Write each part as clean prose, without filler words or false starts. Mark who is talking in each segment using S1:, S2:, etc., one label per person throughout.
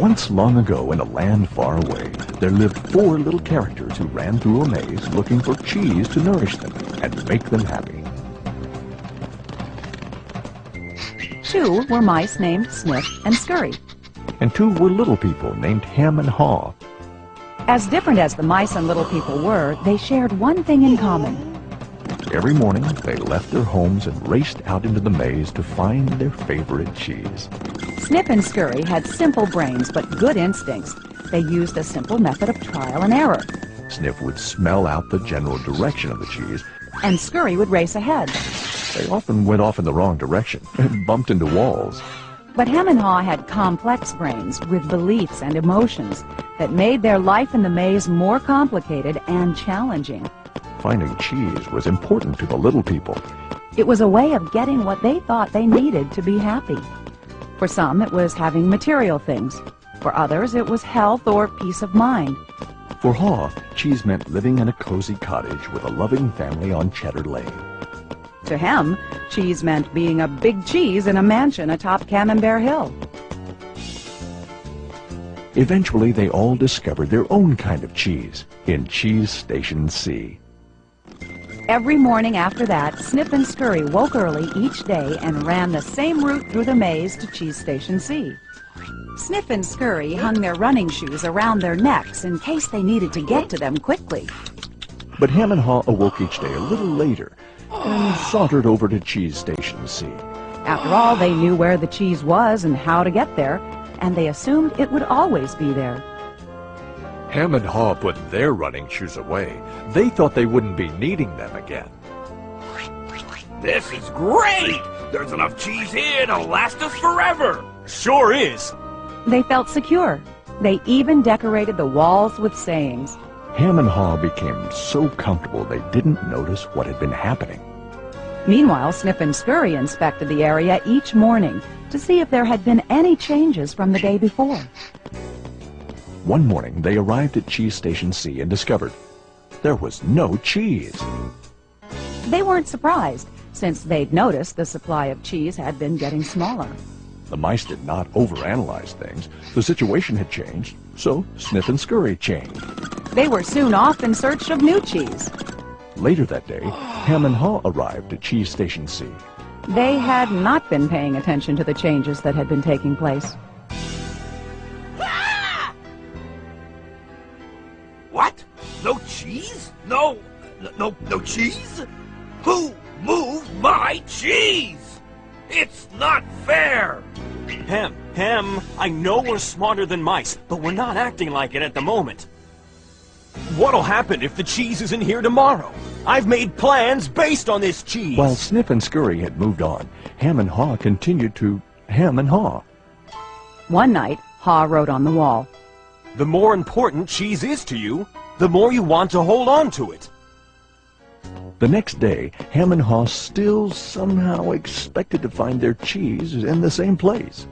S1: Once long ago in a land far away, there lived 4 little characters who ran through a maze looking for cheese to nourish them and make them happy.
S2: 2 were mice named Snip and Scurry.
S1: And 2 were little people named Hem and Haw.
S2: As different as the mice and little people were, they shared one thing in common.
S1: Every morning, they left their homes and raced out into the maze to find their favorite cheese.
S2: Snip and Scurry had simple brains but good instincts. They used a simple method of trial and error.
S1: Snip would smell out the general direction of the cheese,
S2: and Scurry would race ahead.
S1: They often went off in the wrong direction and bumped into walls.
S2: But Hem and Haw had complex brains with beliefs and emotions that made their life in the maze more complicated and challenging.
S1: Finding cheese was important to the little people.
S2: It was a way of getting what they thought they needed to be happy. For some, it was having material things. For others, it was health or peace of mind.
S1: For Haw, cheese meant living in a cozy cottage with a loving family on Cheddar Lane.
S2: To Hem, cheese meant being a big cheese in a mansion atop Camembert Hill.
S1: Eventually, they all discovered their own kind of cheese in Cheese Station C.
S2: Every morning after that, Snip and Scurry woke early each day and ran the same route through the maze to Cheese Station C. Snip and Scurry hung their running shoes around their necks in case they needed to get to them quickly.
S1: But Hem and Haw awoke each day a little later and sauntered over to Cheese Station C.
S2: After all, they knew where the cheese was and how to get there, and they assumed it would always be there.
S1: Hem and Haw put their running shoes away. They thought they wouldn't be needing them again.
S3: This is great! There's enough cheese here to last us forever!
S4: Sure is!
S2: They felt secure. They even decorated the walls with sayings.
S1: Hem and Haw became so comfortable they didn't notice what had been happening.
S2: Meanwhile, Snip and Scurry inspected the area each morning to see if there had been any changes from the day before.
S1: One morning, they arrived at Cheese Station C and discovered there was no cheese.
S2: They weren't surprised, since they'd noticed the supply of cheese had been getting smaller.
S1: The mice did not overanalyze things. The situation had changed, so Snip and Scurry changed.
S2: They were soon off in search of new cheese.
S1: Later that day, Hem and Haw arrived at Cheese Station C.
S2: They had not been paying attention to the changes that had been taking place.
S3: What? No cheese? No cheese? Who moved my cheese? It's not fair!
S4: Hem, I know we're smarter than mice, but we're not acting like it at the moment. What'll happen if the cheese isn't here tomorrow? I've made plans based on this cheese.
S1: While Snip and Scurry had moved on, Hem and Haw continued to hem and haw.
S2: One night, Haw wrote on the wall,
S4: The more important cheese is to you, the more you want to hold on to it.
S1: The next day, Hem and Haw still somehow expected to find their cheese in the same place.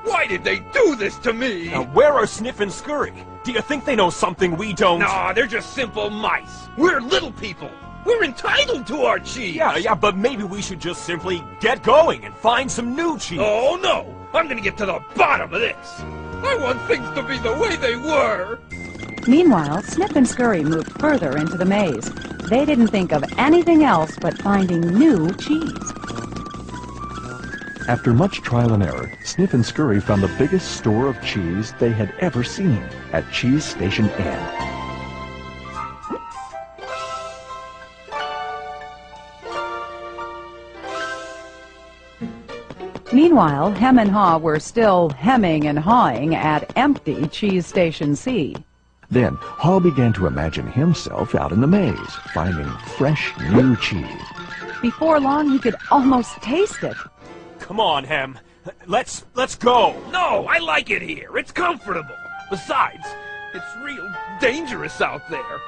S3: Why did they do this to me?
S4: Now, where are Snip and Scurry? Do you think they know something we don't?
S3: Nah, they're just simple mice. We're little people. We're entitled to our cheese.
S4: Yeah, but maybe we should just simply get going and find some new cheese.
S3: Oh, no. I'm gonna get to the bottom of this. I want things to be the way they were.
S2: Meanwhile, Snip and Scurry moved further into the maze. They didn't think of anything else but finding new cheese.
S1: After much trial and error, Snip and Scurry found the biggest store of cheese they had ever seen at Cheese Station N.
S2: Meanwhile, Hem and Haw were still hemming and hawing at empty Cheese Station C.
S1: Then, Haw began to imagine himself out in the maze, finding fresh, new cheese.
S2: Before long, he could almost taste it.
S4: Come on, Hem. Let's go.
S3: No, I like it here. It's comfortable. Besides, it's real dangerous out there.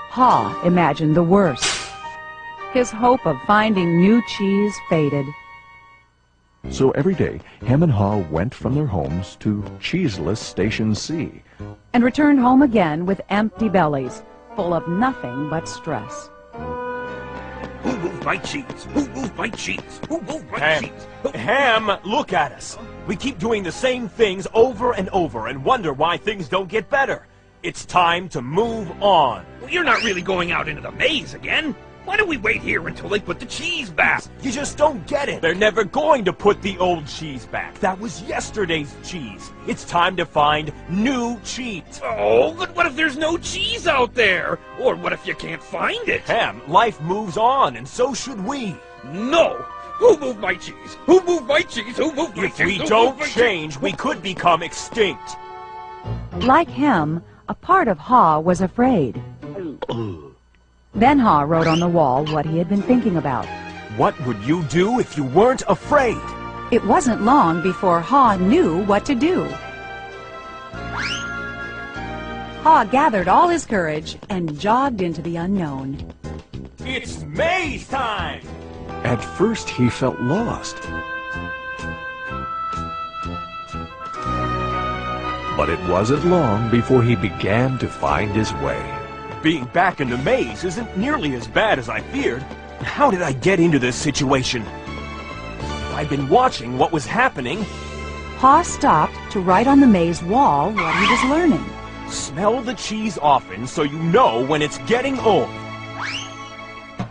S2: Haw imagined the worst. His hope of finding new cheese faded.
S1: So every day, Hem and Haw went from their homes to Cheeseless Station C.
S2: And returned home again with empty bellies, full of nothing but stress.
S3: Who moved my cheese? Who moved my cheese? Who moved my
S4: Ham,
S3: cheese?
S4: Ham, look at us. We keep doing the same things over and over and wonder why things don't get better. It's time to move on.
S3: Well, you're not really going out into the maze again. Why don't we wait here until they put the cheese back?
S4: You just don't get it. They're never going to put the old cheese back. That was yesterday's cheese. It's time to find new cheese.
S3: Oh, but what if there's no cheese out there? Or what if you can't find it?
S4: Ham, life moves on, and so should we.
S3: No! Who moved my cheese? Who moved my cheese? Who moved my cheese?
S4: If we don't change, we could become extinct.
S2: Like him, a part of Ha was afraid. Then Ha wrote on the wall what he had been thinking about.
S4: What would you do if you weren't afraid?
S2: It wasn't long before Ha knew what to do. Ha gathered all his courage and jogged into the unknown.
S4: It's maze time!
S1: At first he felt lost. But it wasn't long before he began to find his way.
S4: Being back in the maze isn't nearly as bad as I feared. How did I get into this situation? I'd been watching what was happening.
S2: Ha stopped to write on the maze wall what he was learning.
S4: Smell the cheese often so you know when it's getting old.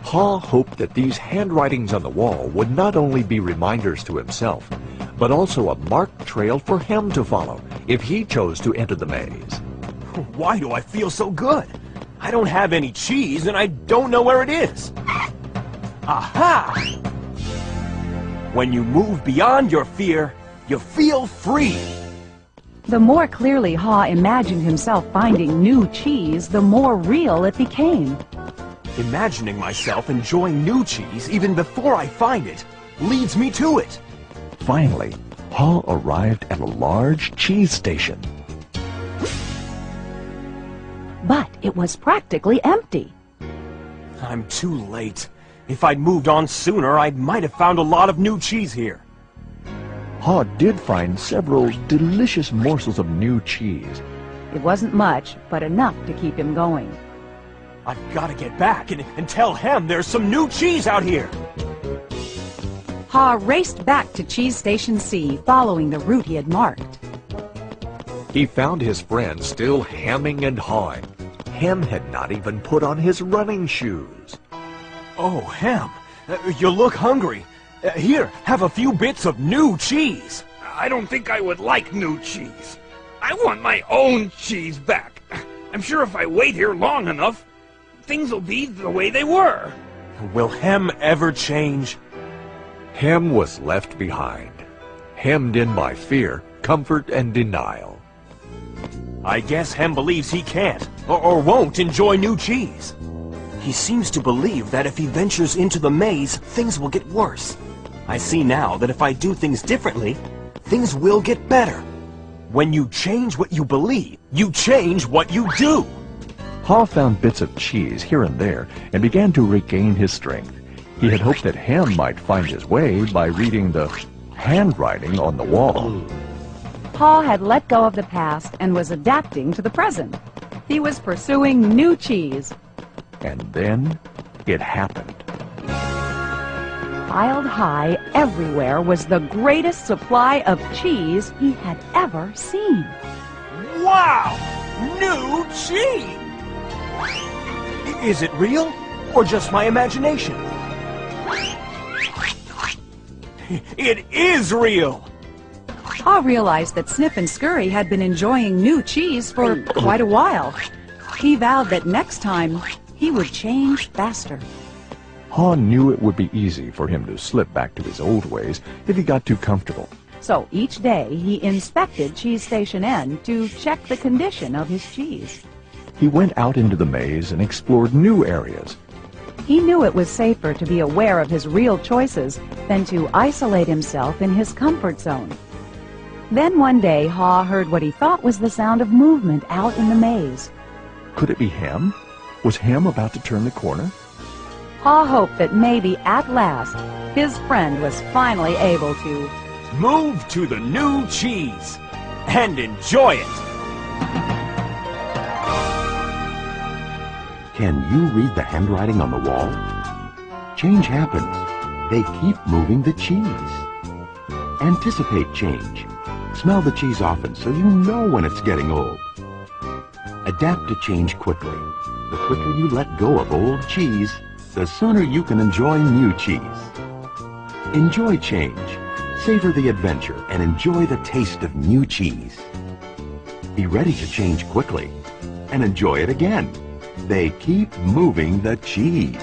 S1: Ha hoped that these handwritings on the wall would not only be reminders to himself, but also a marked trail for him to follow if he chose to enter the maze.
S4: Why do I feel so good? I don't have any cheese and I don't know where it is. Aha! When you move beyond your fear, you feel free.
S2: The more clearly Ha imagined himself finding new cheese, the more real it became.
S4: Imagining myself enjoying new cheese even before I find it leads me to it.
S1: Finally, Ha arrived at a large cheese station.
S2: But it was practically empty.
S4: I'm too late. If I'd moved on sooner, I might have found a lot of new cheese here.
S1: Ha did find several delicious morsels of new cheese.
S2: It wasn't much, but enough to keep him going.
S4: I've got to get back and tell Hem there's some new cheese out here.
S2: Ha raced back to Cheese Station C, following the route he had marked.
S1: He found his friend still hemming and hawing. Hem had not even put on his running shoes.
S4: Oh, Hem, you look hungry. Here, have a few bits of new cheese.
S3: I don't think I would like new cheese. I want my own cheese back. I'm sure if I wait here long enough, things will be the way they were.
S4: Will Hem ever change?
S1: Hem was left behind, hemmed in by fear, comfort, and denial.
S4: I guess Hem believes he can't, or won't enjoy new cheese. He seems to believe that if he ventures into the maze, things will get worse. I see now that if I do things differently, things will get better. When you change what you believe, you change what you do.
S1: Ha found bits of cheese here and there and began to regain his strength. He had hoped that Hem might find his way by reading the handwriting on the wall.
S2: Ha had let go of the past and was adapting to the present. He was pursuing new cheese.
S1: And then it happened.
S2: Piled high everywhere was the greatest supply of cheese he had ever seen.
S4: Wow! New cheese! Is it real, or just my imagination? It is real!
S2: Ha realized that Snip and Scurry had been enjoying new cheese for quite a while. He vowed that next time he would change faster.
S1: Ha knew it would be easy for him to slip back to his old ways if he got too comfortable.
S2: So each day he inspected Cheese Station N to check the condition of his cheese.
S1: He went out into the maze and explored new areas.
S2: He knew it was safer to be aware of his real choices than to isolate himself in his comfort zone. Then one day Ha heard what he thought was the sound of movement out in the maze.
S1: Could it be Hem? Was Hem about to turn the corner?
S2: Ha hoped that maybe at last his friend was finally able to
S4: move to the new cheese and enjoy it.
S5: Can you read the handwriting on the wall? Change happens. They keep moving the cheese. Anticipate change. Smell the cheese often so you know when it's getting old. Adapt to change quickly. The quicker you let go of old cheese, the sooner you can enjoy new cheese. Enjoy change. Savor the adventure and enjoy the taste of new cheese. Be ready to change quickly and enjoy it again. They keep moving the cheese.